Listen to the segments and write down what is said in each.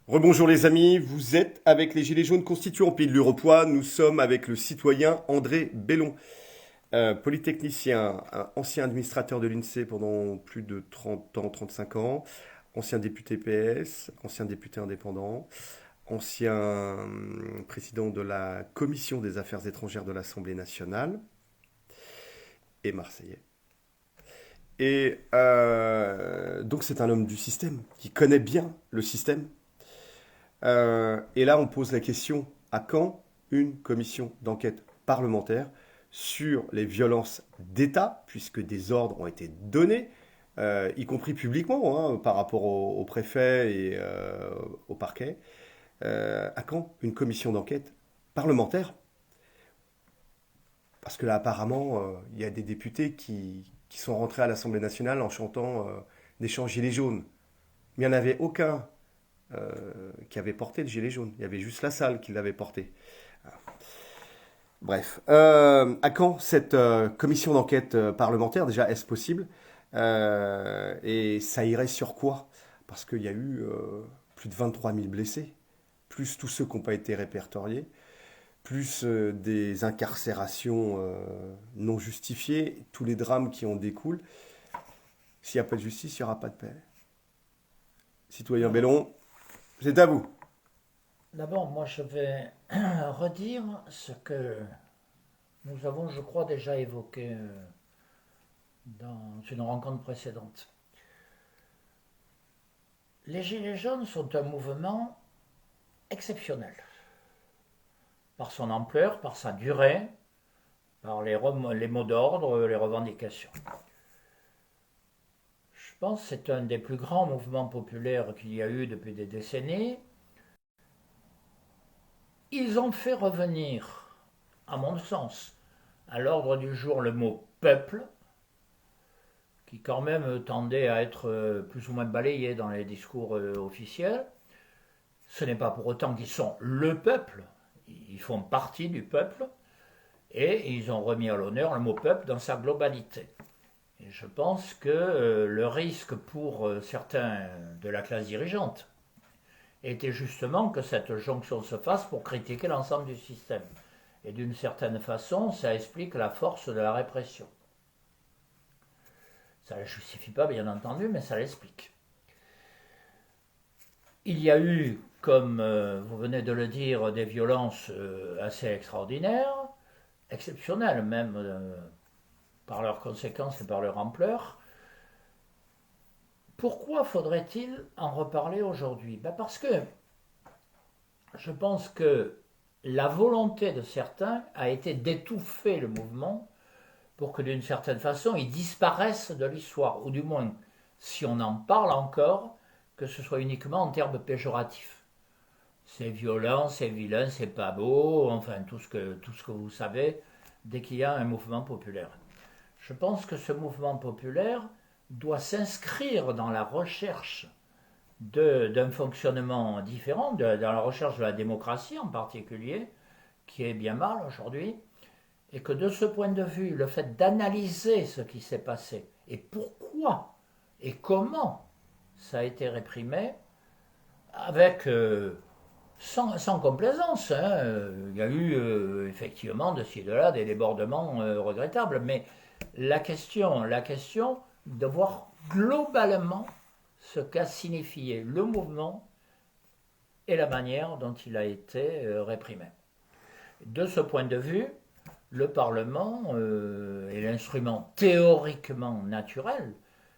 Rebonjour les amis, vous êtes avec les Gilets jaunes constituants Pays de l'Uropoix. Nous sommes avec le citoyen André Bellon, polytechnicien, ancien administrateur de l'INSEE pendant plus de 30 ans, 35 ans, ancien député PS, ancien député indépendant, ancien président de la Commission des Affaires étrangères de l'Assemblée nationale et marseillais. Et donc c'est un homme du système qui connaît bien le système. Et là, on pose la question, à quand une commission d'enquête parlementaire sur les violences d'État, puisque des ordres ont été donnés, y compris publiquement, hein, par rapport au préfet et au parquet. À quand une commission d'enquête parlementaire? Parce que là, apparemment, il y a des députés qui sont rentrés à l'Assemblée nationale en chantant des chants gilets jaunes. Mais il n'y en avait aucun qui avait porté le gilet jaune. Il y avait juste la salle qui l'avait porté. Bref. À quand cette commission d'enquête parlementaire? Déjà, est-ce possible? Et ça irait sur quoi? Parce qu'il y a eu plus de 23 000 blessés, plus tous ceux qui n'ont pas été répertoriés, plus des incarcérations non justifiées, tous les drames qui en découlent. S'il n'y a pas de justice, il n'y aura pas de paix. Citoyen Alors, Bellon, c'est à vous. d'abord, moi, je vais redire ce que nous avons, je crois, déjà évoqué dans une rencontre précédente. Les Gilets jaunes sont un mouvement exceptionnel, par son ampleur, par sa durée, par les mots d'ordre, les revendications. Je pense que c'est un des plus grands mouvements populaires qu'il y a eu depuis des décennies. Ils ont fait revenir, à mon sens, à l'ordre du jour le mot peuple, qui quand même tendait à être plus ou moins balayé dans les discours officiels. Ce n'est pas pour autant qu'ils sont le peuple, ils font partie du peuple, et ils ont remis à l'honneur le mot peuple dans sa globalité. Et je pense que le risque pour certains de la classe dirigeante était justement que cette jonction se fasse pour critiquer l'ensemble du système. Et d'une certaine façon, ça explique la force de la répression. Ça ne la justifie pas, bien entendu, mais ça l'explique. Il y a eu, comme vous venez de le dire, des violences assez extraordinaires, exceptionnelles même par leurs conséquences et par leur ampleur. Pourquoi faudrait-il en reparler aujourd'hui? Parce que je pense que la volonté de certains a été d'étouffer le mouvement pour que d'une certaine façon il disparaisse de l'histoire, ou du moins, si on en parle encore, que ce soit uniquement en termes péjoratifs. C'est violent, c'est vilain, c'est pas beau, enfin tout ce que vous savez dès qu'il y a un mouvement populaire. Je pense que ce mouvement populaire doit s'inscrire dans la recherche d'un fonctionnement différent, dans la recherche de la démocratie en particulier, qui est bien mal aujourd'hui, et que de ce point de vue, le fait d'analyser ce qui s'est passé et pourquoi et comment ça a été réprimé, avec sans complaisance, hein, il y a eu effectivement de ci de là des débordements regrettables, mais la question de voir globalement ce qu'a signifié le mouvement et la manière dont il a été réprimé. De ce point de vue, le Parlement est l'instrument théoriquement naturel,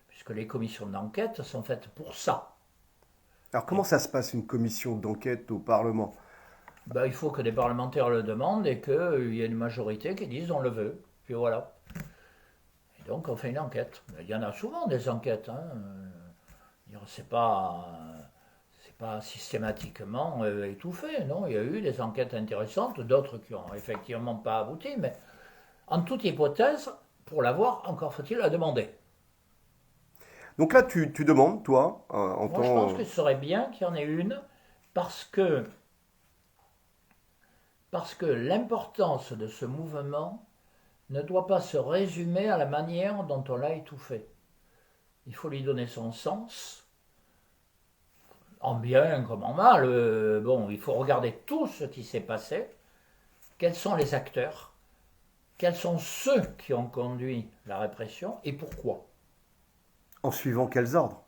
puisque les commissions d'enquête sont faites pour ça. Alors comment Et, ça se passe une commission d'enquête au Parlement? ben, il faut que des parlementaires le demandent et qu'il y ait une majorité qui dise on le veut. Puis voilà. Et donc on fait une enquête. Il y en a souvent des enquêtes. Hein. C'est pas systématiquement étouffé, non. Il y a eu des enquêtes intéressantes, d'autres qui ont effectivement pas abouti, mais en toute hypothèse, pour l'avoir, encore faut-il la demander. Donc là, tu demandes, toi, en Moi, je pense tant... que ce serait bien qu'il y en ait une, parce que, parce que l'importance de ce mouvement ne doit pas se résumer à la manière dont on l'a étouffé. Il faut lui donner son sens, En bien comme en mal, bon, il faut regarder tout ce qui s'est passé. Quels sont les acteurs? Quels sont ceux qui ont conduit la répression et pourquoi? En suivant quels ordres?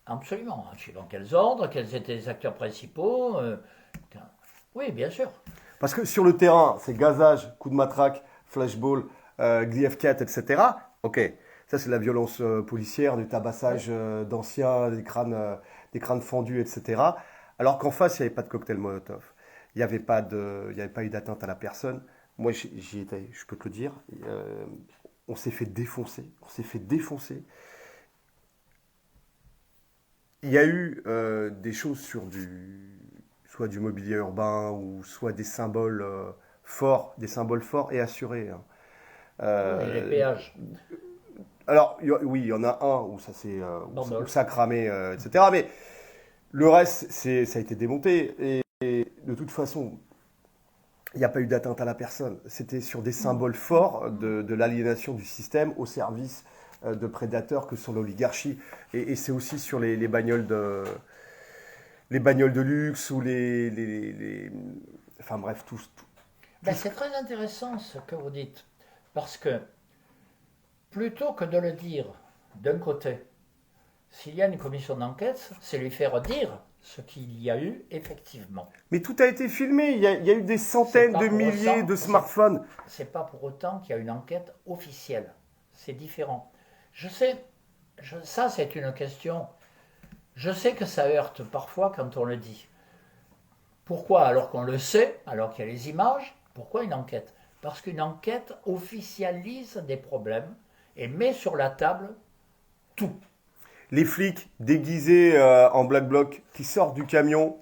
Absolument. En suivant quels ordres, quels étaient les acteurs principaux? Oui, bien sûr. Parce que sur le terrain, c'est gazage, coup de matraque, flashball, grief-4, etc. Ok, ça c'est la violence policière, du tabassage d'anciens, des crânes fendus, etc. Alors qu'en face, il n'y avait pas de cocktail Molotov. Il n'y avait pas eu d'atteinte à la personne. Moi, j'y étais, je peux te le dire. On s'est fait défoncer. On s'est fait défoncer. Il y a eu des choses sur soit du mobilier urbain ou soit des symboles forts et assurés, hein. Et les péages. Alors, oui, il y en a un où où ça a cramé, etc. Mais le reste, ça a été démonté. Et de toute façon, il n'y a pas eu d'atteinte à la personne. C'était sur des symboles forts de l'aliénation du système au service de prédateurs que sont l'oligarchie. Et c'est aussi sur les bagnoles de luxe ou enfin bref, tout. Ben, c'est très intéressant ce que vous dites. Parce que plutôt que de le dire d'un côté, s'il y a une commission d'enquête, c'est lui faire dire ce qu'il y a eu effectivement. Mais tout a été filmé, il y a eu des centaines de milliers de smartphones. C'est pas pour autant qu'il y a une enquête officielle. C'est différent. Je sais, ça c'est une question. Je sais que ça heurte parfois quand on le dit. Pourquoi, alors qu'on le sait, alors qu'il y a les images, pourquoi une enquête? Parce qu'une enquête officialise des problèmes et met sur la table tout. Les flics déguisés en black bloc qui sortent du camion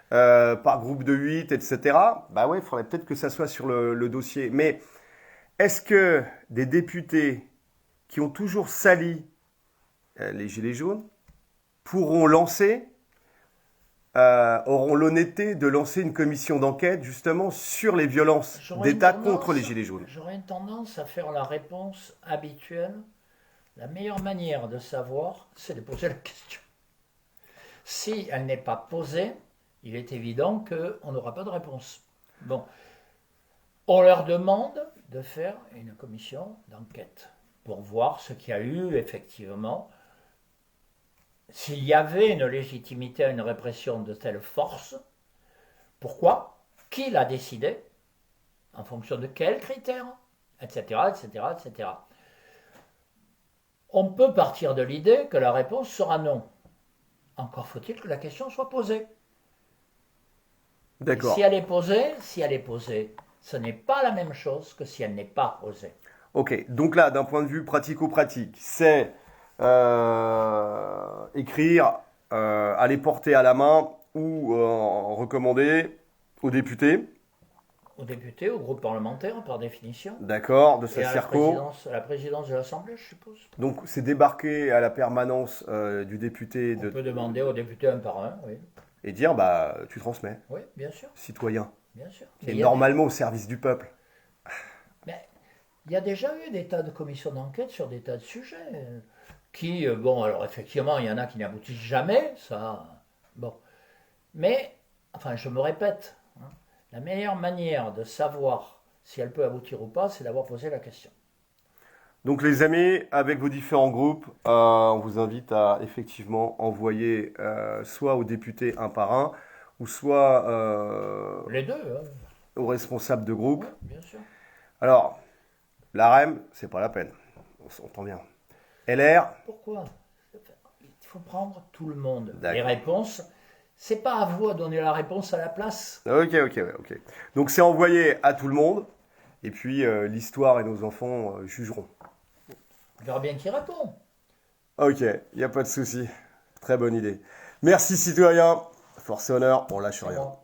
par groupe de 8, etc. Bah ouais, il faudrait peut-être que ça soit sur le dossier. Mais est-ce que des députés qui ont toujours sali les Gilets jaunes pourront auront l'honnêteté de lancer une commission d'enquête justement sur les violences d'État contre les Gilets jaunes? J'aurais une tendance à faire la réponse habituelle. La meilleure manière de savoir, c'est de poser la question. Si elle n'est pas posée, il est évident qu'on n'aura pas de réponse. Bon, on leur demande de faire une commission d'enquête pour voir ce qu'il y a eu effectivement. S'il y avait une légitimité à une répression de telle force, pourquoi? Qui l'a décidé? En fonction de quels critères? Etc., etc., etc. On peut partir de l'idée que la réponse sera non. Encore faut-il que la question soit posée. D'accord. Si elle est posée, ce n'est pas la même chose que si elle n'est pas posée. Ok, donc là, d'un point de vue pratico-pratique, c'est écrire, aller porter à la main ou recommander aux députés. Aux députés, au groupe parlementaire, par définition. D'accord, de sa et à circo. la présidence de l'Assemblée, je suppose. Donc c'est débarquer à la permanence du député. On peut demander aux députés un par un, oui. Et dire, bah, tu transmets. Oui, bien sûr. Citoyen. Bien sûr. Et normalement au service du peuple. Mais il y a déjà eu des tas de commissions d'enquête sur des tas de sujets qui, bon, alors effectivement, il y en a qui n'aboutissent jamais, ça, bon. Mais, enfin, je me répète, hein, la meilleure manière de savoir si elle peut aboutir ou pas, c'est d'avoir posé la question. Donc les amis, avec vos différents groupes, on vous invite à effectivement envoyer soit aux députés un par un, ou soit les deux, hein. aux responsables de groupe. Oui, bien sûr. Alors, l'AREM, c'est pas la peine. On s'entend bien. LR. Pourquoi? Il faut prendre tout le monde. D'accord. Les réponses, c'est pas à vous à donner la réponse à la place. Ok. Donc c'est envoyé à tout le monde, et puis l'histoire et nos enfants jugeront. On verra bien qui répond. Ok, il n'y a pas de souci. Très bonne idée. Merci citoyen. Force et honneur, on lâche rien. Bon.